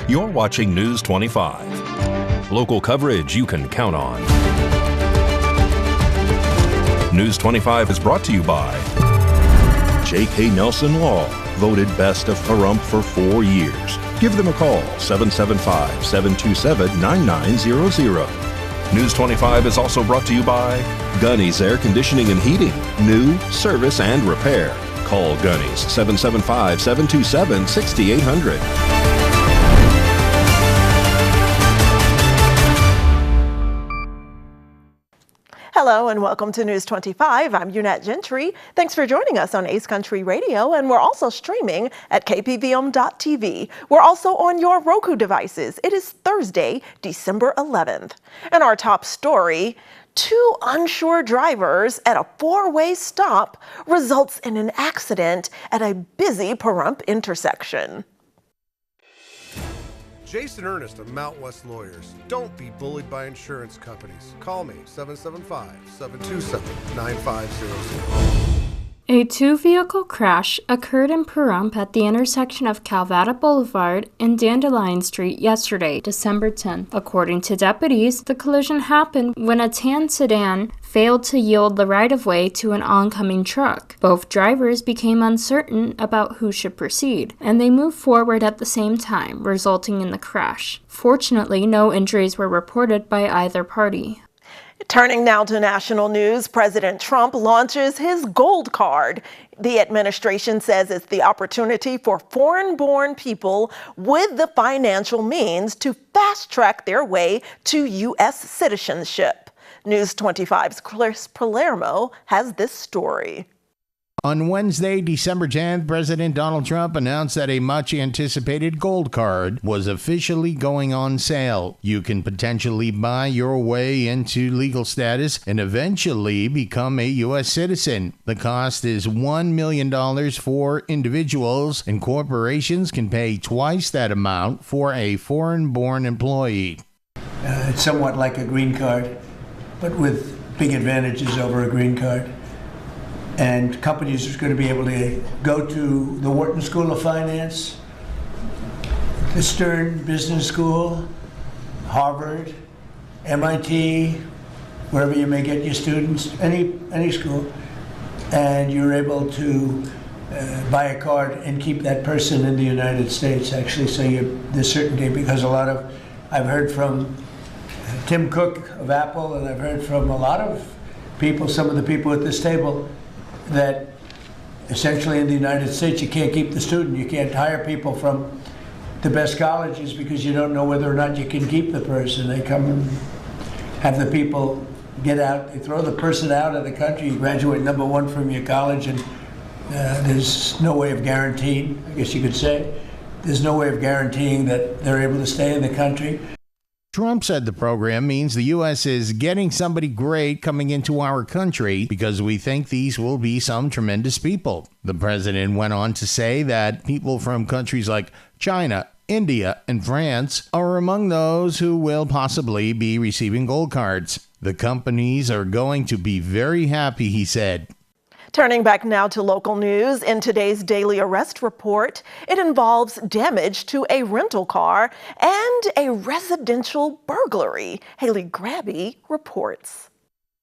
You're watching News 25. Local coverage you can count on. News 25 is brought to you by J.K. Nelson Law, voted best of Pahrump for 4 years. Give them a call, 775-727-9900. News 25 is also brought to you by Gunny's Air Conditioning and Heating. New, service, and repair. Call Gunny's, 775-727-6800. Hello and welcome to News 25. I'm Unette Gentry. Thanks for joining us on Ace Country Radio, and we're also streaming at KPVM.TV. We're also on your Roku devices. It is Thursday, December 11th. And our top story, 2 unsure drivers at a 4-way stop results in an accident at a busy Pahrump intersection. Jason Ernest of Mount West Lawyers. Don't be bullied by insurance companies. Call me, 775-727-9500. A 2-vehicle crash occurred in Pahrump at the intersection of Calvada Boulevard and Dandelion Street yesterday, December 10th. According to deputies, the collision happened when a tan sedan failed to yield the right-of-way to an oncoming truck. Both drivers became uncertain about who should proceed, and they moved forward at the same time, resulting in the crash. Fortunately, no injuries were reported by either party. Turning now to national news, President Trump launches his Gold Card. The administration says it's the opportunity for foreign-born people with the financial means to fast-track their way to U.S. citizenship. News 25's Chris Palermo has this story. On Wednesday, December 10th, President Donald Trump announced that a much-anticipated Gold Card was officially going on sale. You can potentially buy your way into legal status and eventually become a U.S. citizen. The cost is $1 million for individuals, and corporations can pay twice that amount for a foreign-born employee. It's somewhat like a green card, but with big advantages over a green card. And companies are going to be able to go to the Wharton School of Finance, the Stern Business School, Harvard, MIT, wherever you may get your students, any school, and you're able to buy a card and keep that person in the United States, actually, so there's certainty, because I've heard from Tim Cook of Apple, and I've heard from a lot of people, some of the people at this table, that essentially in the United States you can't keep the student. You can't hire people from the best colleges because you don't know whether or not you can keep the person. They come and have the people get out, they throw the person out of the country. You graduate number 1 from your college, and there's no way of guaranteeing, I guess you could say, there's no way of guaranteeing that they're able to stay in the country. Trump said the program means the U.S. is getting somebody great coming into our country because we think these will be some tremendous people. The president went on to say that people from countries like China, India, and France are among those who will possibly be receiving gold cards. The companies are going to be very happy, he said. Turning back now to local news, in today's daily arrest report, it involves damage to a rental car and a residential burglary. Haley Grabby reports.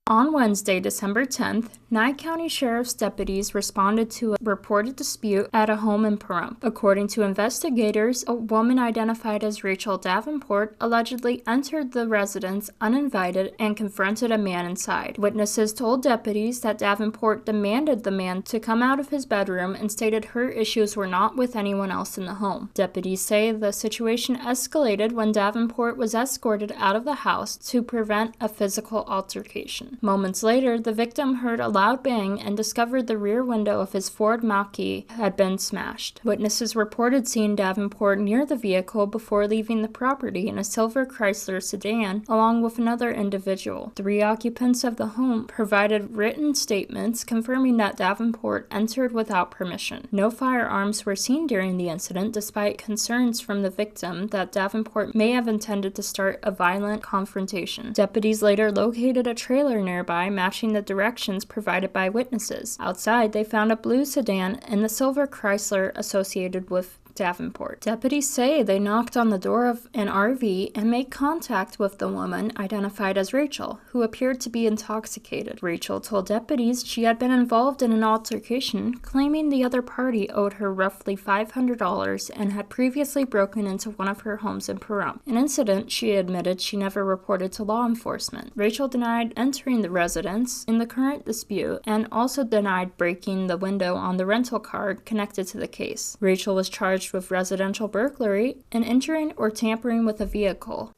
On Wednesday, December 10th, Nye County Sheriff's deputies responded to a reported dispute at a home in Pahrump. According to investigators, a woman identified as Rachel Davenport allegedly entered the residence uninvited and confronted a man inside. Witnesses told deputies that Davenport demanded the man to come out of his bedroom and stated her issues were not with anyone else in the home. Deputies say the situation escalated when Davenport was escorted out of the house to prevent a physical altercation. Moments later, the victim heard a loud bang and discovered the rear window of his Ford Mach-E had been smashed. Witnesses reported seeing Davenport near the vehicle before leaving the property in a silver Chrysler sedan, along with another individual. 3 occupants of the home provided written statements confirming that Davenport entered without permission. No firearms were seen during the incident, despite concerns from the victim that Davenport may have intended to start a violent confrontation. Deputies later located a trailer nearby, matching the directions provided by witnesses. Outside, they found a blue sedan and the silver Chrysler associated with Davenport. Deputies say they knocked on the door of an RV and made contact with the woman identified as Rachel, who appeared to be intoxicated. Rachel told deputies she had been involved in an altercation, claiming the other party owed her roughly $500 and had previously broken into one of her homes in Pahrump, an incident she admitted she never reported to law enforcement. Rachel denied entering the residence in the current dispute and also denied breaking the window on the rental car connected to the case. Rachel was charged with residential burglary and injuring or tampering with a vehicle.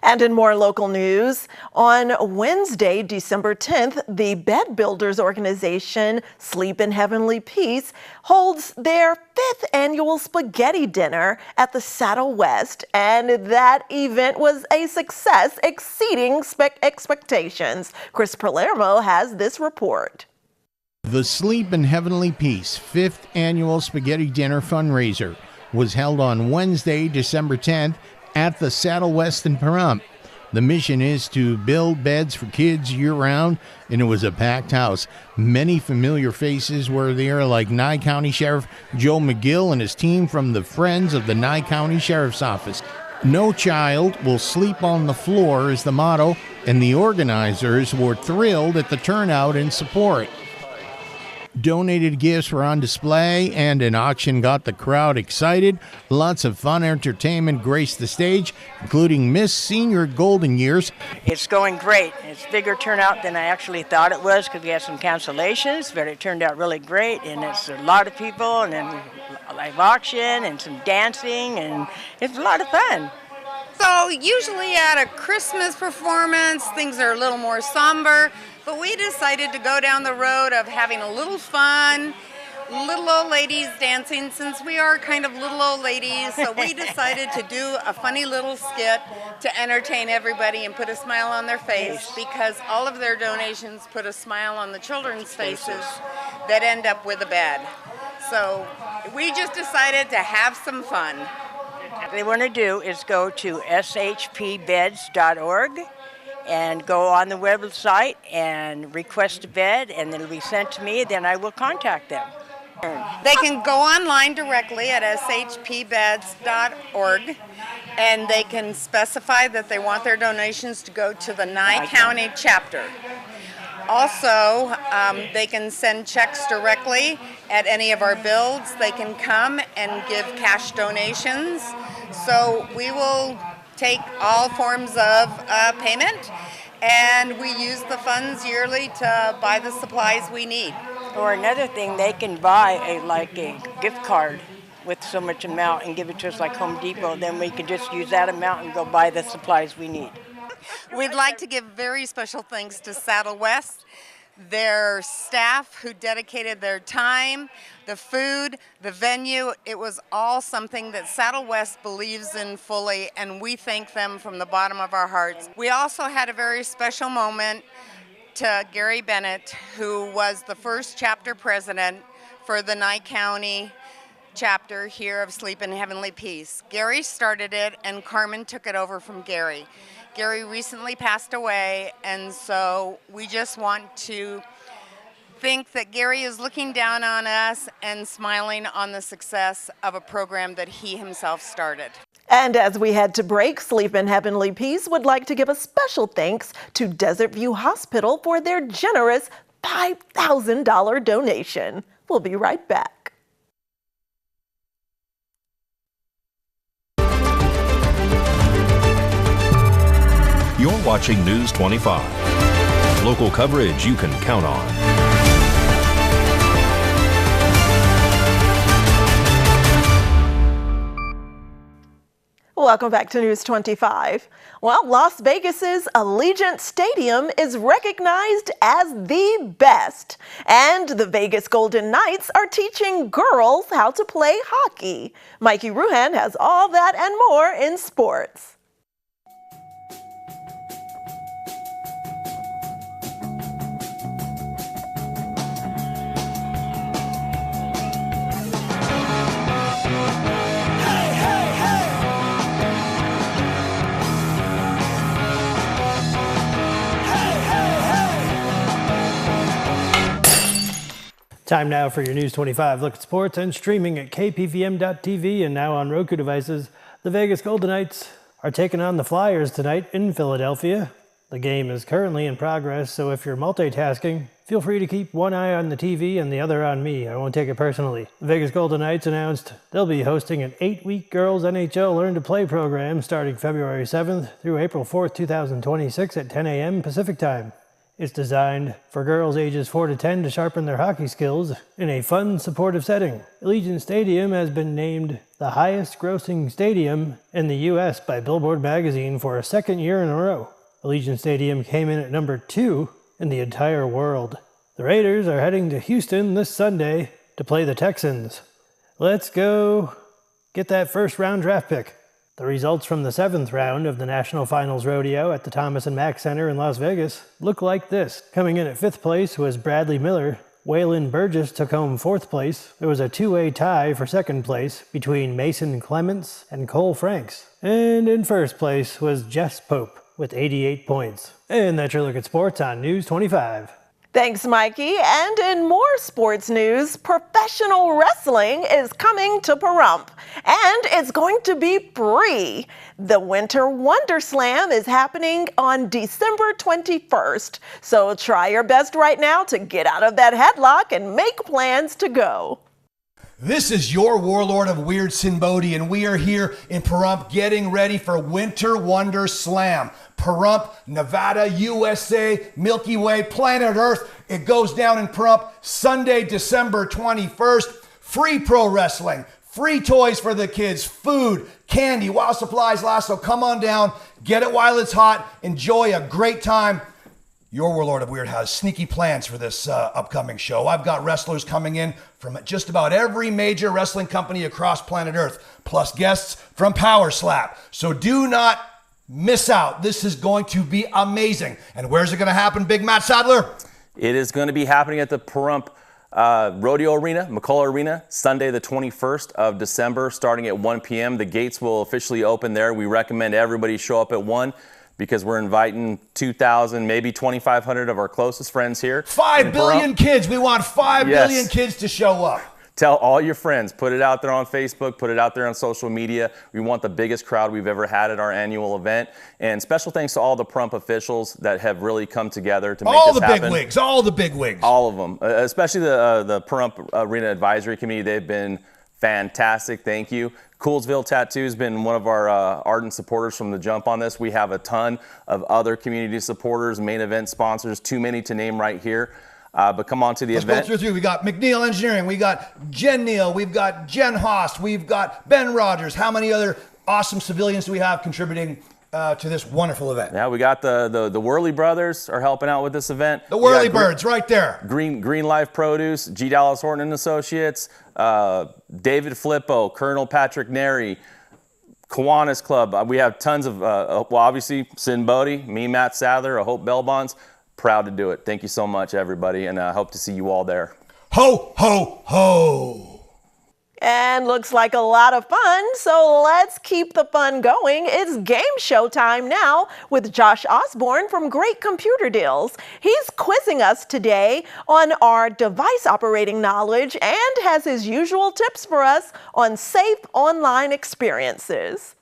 And in more local news, on Wednesday, December 10th, the bed builders organization Sleep in Heavenly Peace holds their 5th annual spaghetti dinner at the Saddle West, and that event was a success, exceeding expectations. Chris Palermo has this report. The Sleep in Heavenly Peace 5th annual spaghetti dinner fundraiser was held on Wednesday, December 10th at the Saddle West in Pahrump. The mission is to build beds for kids year-round, and it was a packed house. Many familiar faces were there, like Nye County Sheriff Joe McGill and his team from the Friends of the Nye County Sheriff's Office. No child will sleep on the floor is the motto, and the organizers were thrilled at the turnout and support. Donated gifts were on display, and an auction got the crowd excited. Lots of fun entertainment graced the stage, including Miss Senior Golden Years. It's going great. It's bigger turnout than I actually thought it was because we had some cancellations, but it turned out really great, and it's a lot of people, and then a live auction, and some dancing, and it's a lot of fun. So usually at a Christmas performance, things are a little more somber, but we decided to go down the road of having a little fun, little old ladies dancing, since we are kind of little old ladies, so we decided to do a funny little skit to entertain everybody and put a smile on their face, because all of their donations put a smile on the children's faces that end up with a bed. So we just decided to have some fun. What they want to do is go to shpbeds.org and go on the website and request a bed, and it'll be sent to me, then I will contact them. They can go online directly at shpbeds.org, and they can specify that they want their donations to go to the Nye County chapter. Also, they can send checks directly at any of our builds. They can come and give cash donations. So we will take all forms of payment, and we use the funds yearly to buy the supplies we need. Or another thing, they can buy a gift card with so much amount and give it to us like Home Depot. Then we can just use that amount and go buy the supplies we need. We'd like to give very special thanks to Saddle West, their staff who dedicated their time, the food, the venue. It was all something that Saddle West believes in fully, and we thank them from the bottom of our hearts. We also had a very special moment to Gary Bennett, who was the first chapter president for the Nye County chapter here of Sleep in Heavenly Peace. Gary started it, and Carmen took it over from Gary. Gary recently passed away, and so we just want to think that Gary is looking down on us and smiling on the success of a program that he himself started. And as we head to break, Sleep in Heavenly Peace would like to give a special thanks to Desert View Hospital for their generous $5,000 donation. We'll be right back. You're watching News 25. Local coverage you can count on. Welcome back to News 25. Well, Las Vegas's Allegiant Stadium is recognized as the best, and the Vegas Golden Knights are teaching girls how to play hockey. Mikey Ruhan has all that and more in sports. Time now for your News 25 look at sports and streaming at KPVM.TV and now on Roku devices. The Vegas Golden Knights are taking on the Flyers tonight in Philadelphia. The game is currently in progress, so if you're multitasking, feel free to keep one eye on the TV and the other on me. I won't take it personally. The Vegas Golden Knights announced they'll be hosting an 8-week girls NHL Learn to Play program starting February 7th through April 4th, 2026 at 10 a.m. Pacific Time. It's designed for girls ages 4 to 10 to sharpen their hockey skills in a fun, supportive setting. Allegiant Stadium has been named the highest-grossing stadium in the U.S. by Billboard magazine for a second year in a row. Allegiant Stadium came in at number 2 in the entire world. The Raiders are heading to Houston this Sunday to play the Texans. Let's go get that first-round draft pick. The results from the 7th round of the National Finals Rodeo at the Thomas & Mack Center in Las Vegas look like this. Coming in at 5th place was Bradley Miller. Waylon Burgess took home 4th place. There was a two-way tie for 2nd place between Mason Clements and Cole Franks. And in 1st place was Jess Pope with 88 points. And that's your look at sports on News 25. Thanks, Mikey. And in more sports news, professional wrestling is coming to Pahrump, and it's going to be free. The Winter Wonder Slam is happening on December 21st, so try your best right now to get out of that headlock and make plans to go. This is your Warlord of Weird Sinbodi, and we are here in Pahrump getting ready for Winter Wonder Slam. Pahrump, Nevada, USA, Milky Way, planet Earth. It goes down in Pahrump Sunday, December 21st. Free pro wrestling, free toys for the kids, food, candy, while supplies last. So come on down, get it while it's hot, enjoy a great time. Your Warlord of Weird has sneaky plans for this upcoming show. I've got wrestlers coming in from just about every major wrestling company across planet Earth, plus guests from Power Slap. So do not miss out. This is going to be amazing. And where's it going to happen, Big Matt Sadler? It is going to be happening at the Pahrump Rodeo Arena, McCullough Arena, Sunday the 21st of December, starting at 1 p.m. The gates will officially open there. We recommend everybody show up at 1. Because we're inviting 2,000, maybe 2,500 of our closest friends here. 5 billion kids. We want 5 billion kids to show up. Tell all your friends. Put it out there on Facebook. Put it out there on social media. We want the biggest crowd we've ever had at our annual event. And special thanks to all the Pahrump officials that have really come together to make this happen. All the big wigs. All of them. Especially the Pahrump Arena Advisory Committee. They've been fantastic. Thank you. Coolsville Tattoo has been one of our ardent supporters from the jump on this. We have a ton of other community supporters, main event sponsors, too many to name right here. But come on to the event. Let's go through. We got McNeil Engineering. We got Jen Neal. We've got Jen Haas. We've got Ben Rogers. How many other awesome civilians do we have contributing to this wonderful event? Yeah, we got the Worley brothers are helping out with this event. The Worley Birds right there. Green Life Produce, G. Dallas Horton and Associates, David Flippo, Colonel Patrick Neri, Kiwanis Club. We have tons of, obviously, Sin Bodie, me, Matt Sadler, a Hope Bell Bonds. Proud to do it. Thank you so much, everybody, and I hope to see you all there. Ho, ho, ho. And looks like a lot of fun, so let's keep the fun going. It's game show time now with Josh Osborne from Great Computer Deals. He's quizzing us today on our device operating knowledge and has his usual tips for us on safe online experiences.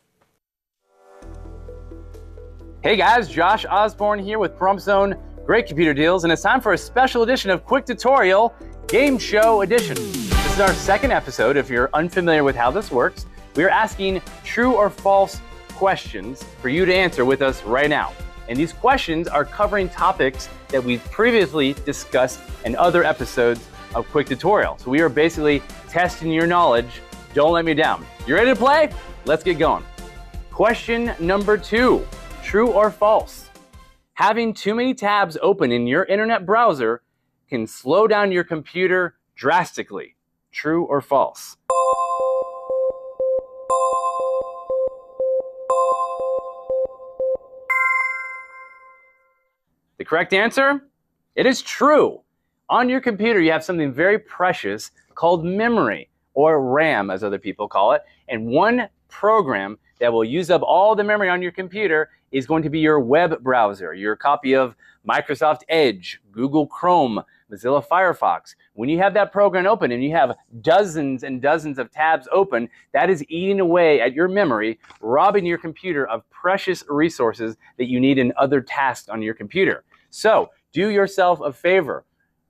Hey guys, Josh Osborne here with Pahrump Own Great Computer Deals, and it's time for a special edition of Quick Tutorial Game Show Edition. This is our second episode. If you're unfamiliar with how this works, we are asking true or false questions for you to answer with us right now. And these questions are covering topics that we've previously discussed in other episodes of Quick Tutorial. So we are basically testing your knowledge. Don't let me down. You ready to play? Let's get going. Question number 2, true or false? Having too many tabs open in your internet browser can slow down your computer drastically. True or false? The correct answer? It is true. On your computer, you have something very precious called memory, or RAM as other people call it, and one program that will use up all the memory on your computer is going to be your web browser, your copy of Microsoft Edge, Google Chrome, Mozilla Firefox. When you have that program open and you have dozens and dozens of tabs open, that is eating away at your memory, robbing your computer of precious resources that you need in other tasks on your computer. So do yourself a favor.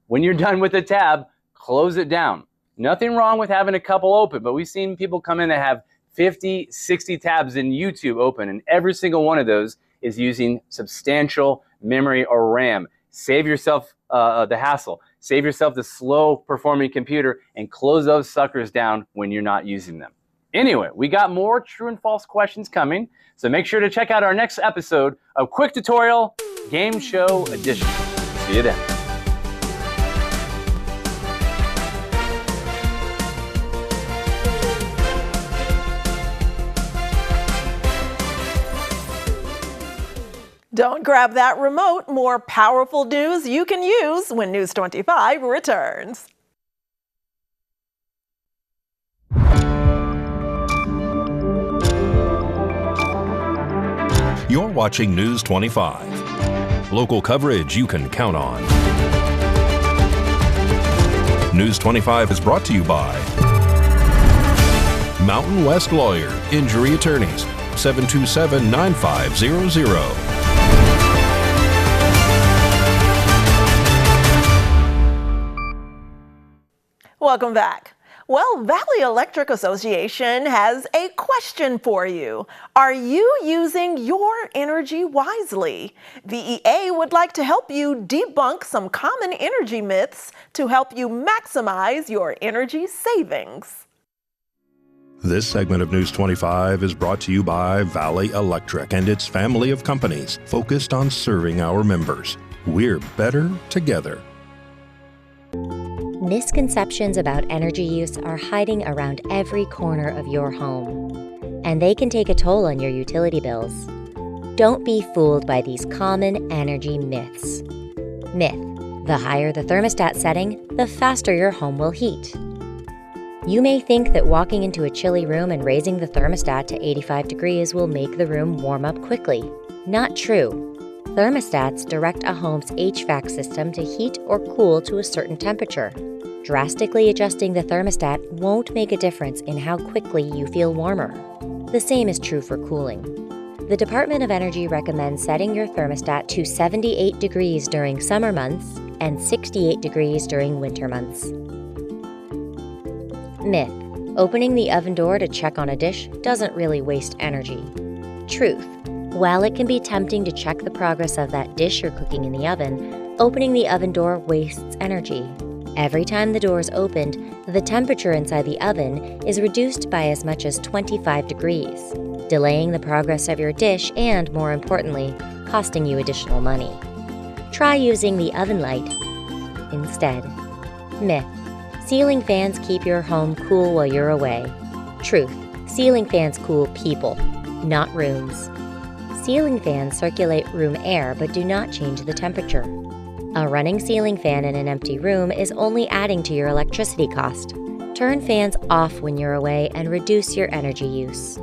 When you're done with the tab, close it down. Nothing wrong with having a couple open, but we've seen people come in that have 50, 60 tabs in YouTube open, and every single one of those is using substantial memory or RAM. Save yourself the hassle. Save yourself the slow performing computer and close those suckers down when you're not using them. Anyway, we got more true and false questions coming, so make sure to check out our next episode of Quick Tutorial Game Show Edition. See you then. Don't grab that remote. More powerful news you can use when News 25 returns. You're watching News 25. Local coverage you can count on. News 25 is brought to you by Mountain West Lawyer, Injury Attorneys, 727-9500. Welcome back. Well, Valley Electric Association has a question for you. Are you using your energy wisely? VEA would like to help you debunk some common energy myths to help you maximize your energy savings. This segment of News 25 is brought to you by Valley Electric and its family of companies focused on serving our members. We're better together. Misconceptions about energy use are hiding around every corner of your home, and they can take a toll on your utility bills. Don't be fooled by these common energy myths. Myth: the higher the thermostat setting, the faster your home will heat. You may think that walking into a chilly room and raising the thermostat to 85 degrees will make the room warm up quickly. Not true. Thermostats direct a home's HVAC system to heat or cool to a certain temperature. Drastically adjusting the thermostat won't make a difference in how quickly you feel warmer. The same is true for cooling. The Department of Energy recommends setting your thermostat to 78 degrees during summer months and 68 degrees during winter months. Myth: opening the oven door to check on a dish doesn't really waste energy. Truth: while it can be tempting to check the progress of that dish you're cooking in the oven, opening the oven door wastes energy. Every time the door is opened, the temperature inside the oven is reduced by as much as 25 degrees, delaying the progress of your dish and, more importantly, costing you additional money. Try using the oven light instead. Myth: ceiling fans keep your home cool while you're away. Truth: ceiling fans cool people, not rooms. Ceiling fans circulate room air but do not change the temperature. A running ceiling fan in an empty room is only adding to your electricity cost. Turn fans off when you're away and reduce your energy use.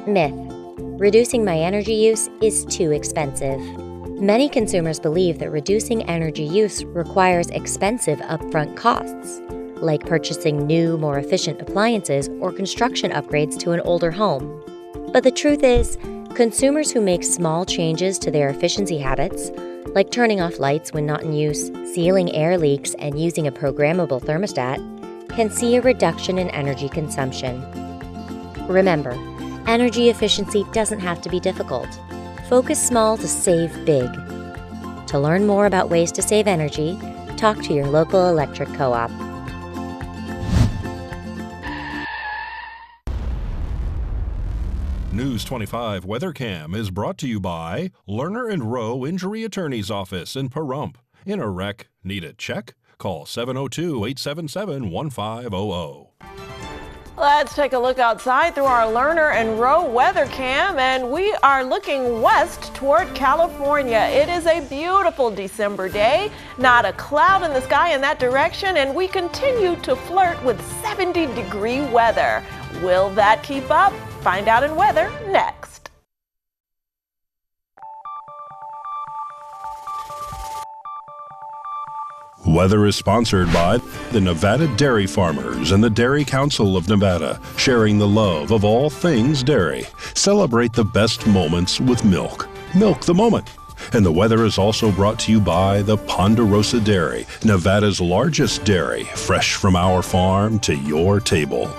Myth: reducing my energy use is too expensive. Many consumers believe that reducing energy use requires expensive upfront costs, like purchasing new, more efficient appliances or construction upgrades to an older home. But the truth is, consumers who make small changes to their efficiency habits, like turning off lights when not in use, sealing air leaks, and using a programmable thermostat, can see a reduction in energy consumption. Remember, energy efficiency doesn't have to be difficult. Focus small to save big. To learn more about ways to save energy, talk to your local electric co-op. News 25 WeatherCam is brought to you by Lerner & Rowe Injury Attorney's Office in Pahrump. In a wreck, need a check? Call 702-877-1500. Let's take a look outside through our Lerner & Rowe weather cam, and we are looking west toward California. It is a beautiful December day, not a cloud in the sky in that direction, and we continue to flirt with 70-degree weather. Will that keep up? Find out in weather next. Weather is sponsored by the Nevada Dairy Farmers and the Dairy Council of Nevada, sharing the love of all things dairy. Celebrate the best moments with milk. Milk the moment. And the weather is also brought to you by the Ponderosa Dairy, Nevada's largest dairy, fresh from our farm to your table.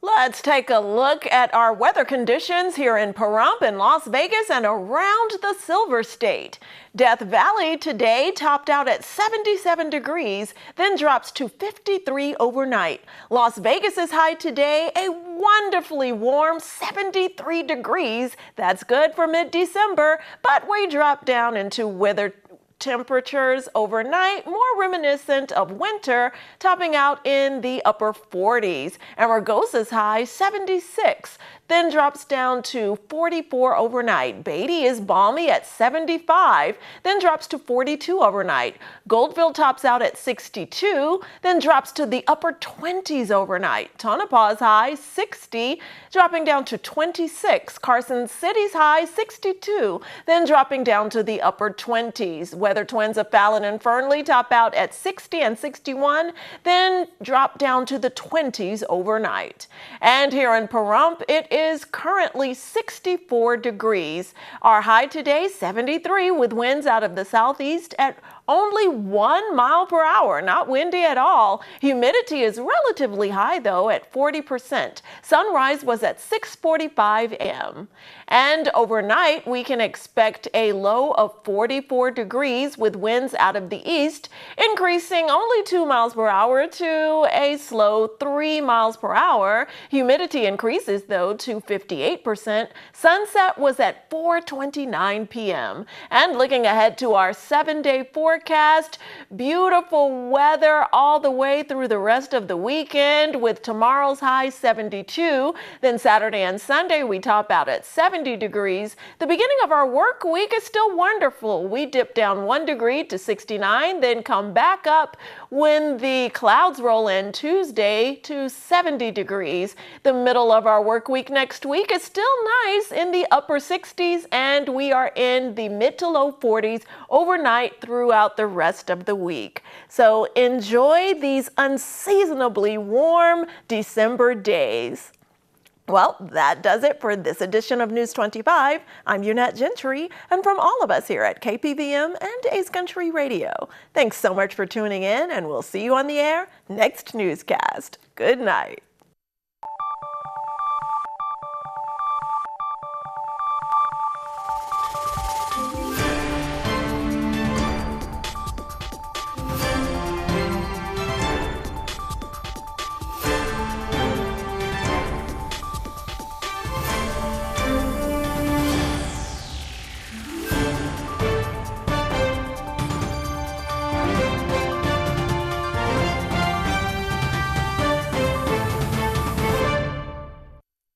Let's take a look at our weather conditions here in Pahrump in Las Vegas and around the Silver State. Death Valley today topped out at 77 degrees, then drops to 53 overnight. Las Vegas's high today, a wonderfully warm 73 degrees. That's good for mid-December, but we drop down into weather temperatures overnight, more reminiscent of winter, topping out in the upper 40s. Amargosa's high 76, then drops down to 44 overnight. Beatty is balmy at 75, then drops to 42 overnight. Goldville tops out at 62, then drops to the upper 20s overnight. Tonopah's high 60, dropping down to 26. Carson City's high 62, then dropping down to the upper 20s. Weather twins of Fallon and Fernley top out at 60 and 61, then drop down to the 20s overnight. And here in Pahrump, it is currently 64 degrees. Our high today, 73, with winds out of the southeast at only 1 mile per hour, not windy at all. Humidity is relatively high, though, at 40%. Sunrise was at 6:45 a.m. And overnight, we can expect a low of 44 degrees with winds out of the east, increasing only 2 miles per hour to a slow 3 miles per hour. Humidity increases, though, to 58%. Sunset was at 4:29 p.m. And looking ahead to our 7-day forecast, beautiful weather all the way through the rest of the weekend with tomorrow's high 72. Then Saturday and Sunday, we top out at 70 degrees. The beginning of our work week is still wonderful. We dip down 1 degree to 69, then come back up when the clouds roll in Tuesday to 70 degrees. The middle of our work week next week is still nice in the upper 60s, and we are in the mid to low 40s overnight throughout the rest of the week. So enjoy these unseasonably warm December days. Well, that does it for this edition of News 25. I'm Unette Gentry, and from all of us here at KPVM and Ace Country Radio, thanks so much for tuning in, and we'll see you on the air next newscast. Good night.